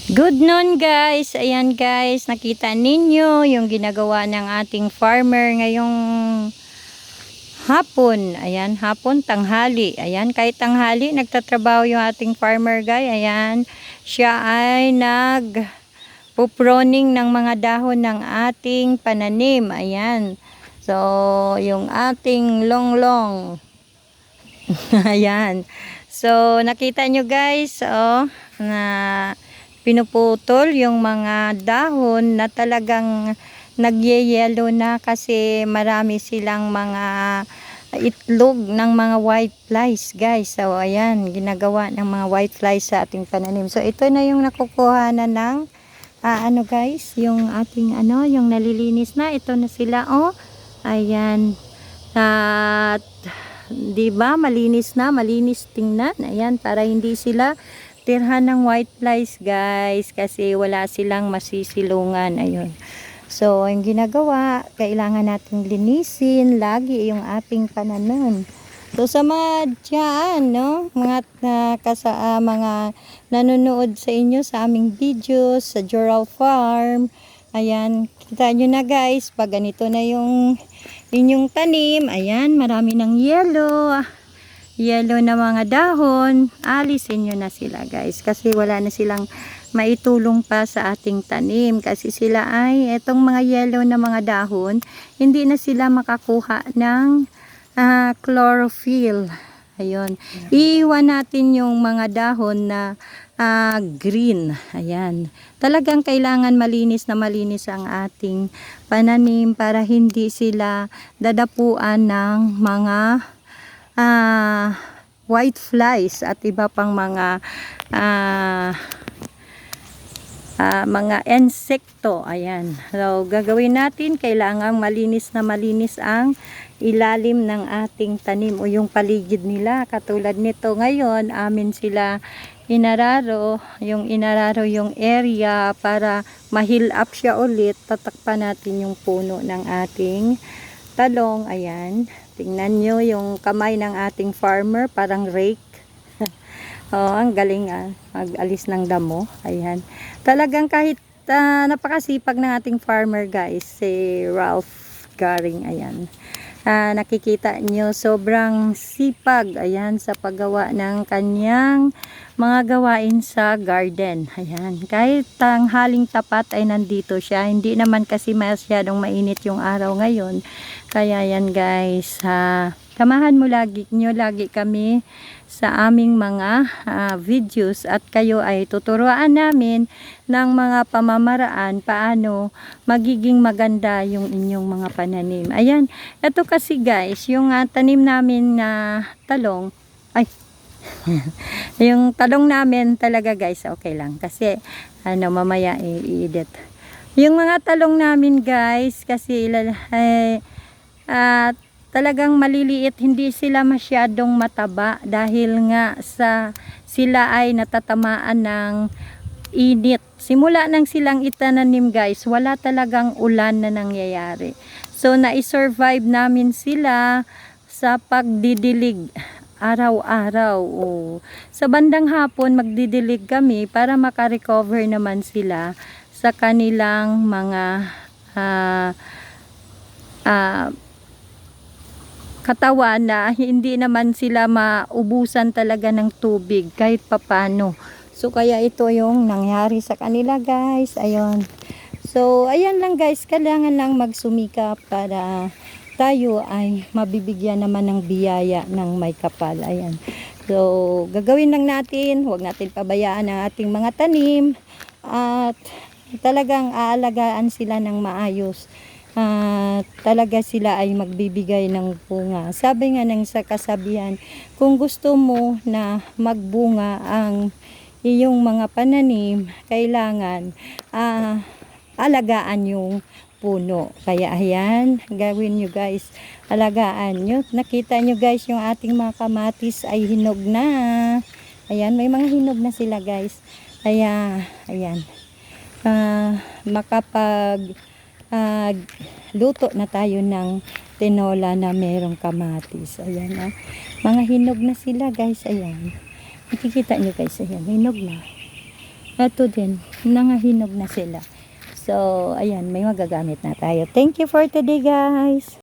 Good noon guys. Ayan guys, nakita ninyo yung ginagawa ng ating farmer ngayong hapon. Ayan, hapon, tanghali. Ayan, kahit tanghali, nagtatrabaho yung ating farmer guys. Ayan, siya ay nagpuproning ng mga dahon ng ating pananim. Ayan. So, yung ating longlong. Ayan. So, nakita nyo guys, oh, na pinuputol yung mga dahon na talagang nagyeyelo na kasi marami silang mga itlog ng mga white flies guys. So ayan, ginagawa ng mga white flies sa ating pananim. So ito na yung nakukuha na ng ano guys, yung ating yung nalilinis na. Ito na sila, oh. Ayan. At 'di ba, malinis na, malinis tingnan. Ayan, para hindi sila tirhan ng white flies guys, kasi wala silang masisilungan. Ayun. So, ang ginagawa, kailangan nating linisin lagi yung ating pananim. So, sa mga dyan, no, mga mga nanonood sa inyo sa aming videos sa Joral Farm, ayan, kita nyo na guys, pag ganito na yung inyong tanim, ayan, marami ng yellow na mga dahon, alisin nyo na sila guys, kasi wala na silang maitulong pa sa ating tanim, kasi sila ay etong mga yellow na mga dahon, hindi na sila makakuha ng chlorophyll. Ayun, iiwan natin yung mga dahon na green. Ayan, talagang kailangan malinis na malinis ang ating pananim para hindi sila dadapuan ng mga white flies at iba pang mga mga insekto. Ayan. So, gagawin natin, kailangan malinis na malinis ang ilalim ng ating tanim o yung paligid nila. Katulad nito ngayon, amin sila inararo yung area para ma-heal up siya ulit. Tatakpan natin yung puno ng ating talong. Ayan. Tingnan nyo yung kamay ng ating farmer, parang rake. Oh, ang galing mag-alis ng damo. Ayan. Talagang kahit napakasipag ng ating farmer guys, si Ralph Garing. Ayan. Nakikita nyo, sobrang sipag. Ayan, sa paggawa ng kanyang mga gawain sa garden. Ayan. Kahit tanghaling tapat ay nandito siya. Hindi naman kasi masyadong mainit yung araw ngayon. Kaya yan guys, samahan mo lagi kami sa aming mga videos, at kayo ay tuturuan namin ng mga pamamaraan paano magiging maganda yung inyong mga pananim. Ayan, ito kasi guys, yung tanim namin na talong, ay yung talong namin talaga guys, okay lang kasi mamaya i-edit yung mga talong namin guys, kasi talagang maliliit, hindi sila masyadong mataba dahil nga sila ay natatamaan ng init. Simula nang silang itananim guys, wala talagang ulan na nangyayari. So na-survive namin sila sa pagdidilig araw-araw. Sa bandang hapon magdidilig kami para makarecover naman sila sa kanilang mga katawan, na hindi naman sila maubusan talaga ng tubig kahit papano. So kaya ito yung nangyari sa kanila guys. Ayun. So ayan lang guys, kailangan lang magsumikap para tayo ay mabibigyan naman ng biyaya ng may kapal. Ayan. So gagawin lang natin, huwag natin pabayaan ang ating mga tanim at talagang aalagaan sila ng maayos. Talaga sila ay magbibigay ng bunga. Sabi nga ng sa kasabihan, kung gusto mo na magbunga ang iyong mga pananim, kailangan alagaan yung puno. Kaya ayan, gawin nyo guys, alagaan nyo. Nakita nyo guys, yung ating mga kamatis ay hinog na. Ayan, may mga hinog na sila guys. Kaya ayan, luto na tayo ng tinola na merong kamatis. Ayan, mga hinog na sila guys. Ayan, nakikita nyo guys, ayan, hinog na. Ito din, nangahinog na sila. So, ayan, may magagamit na tayo. Thank you for today, guys.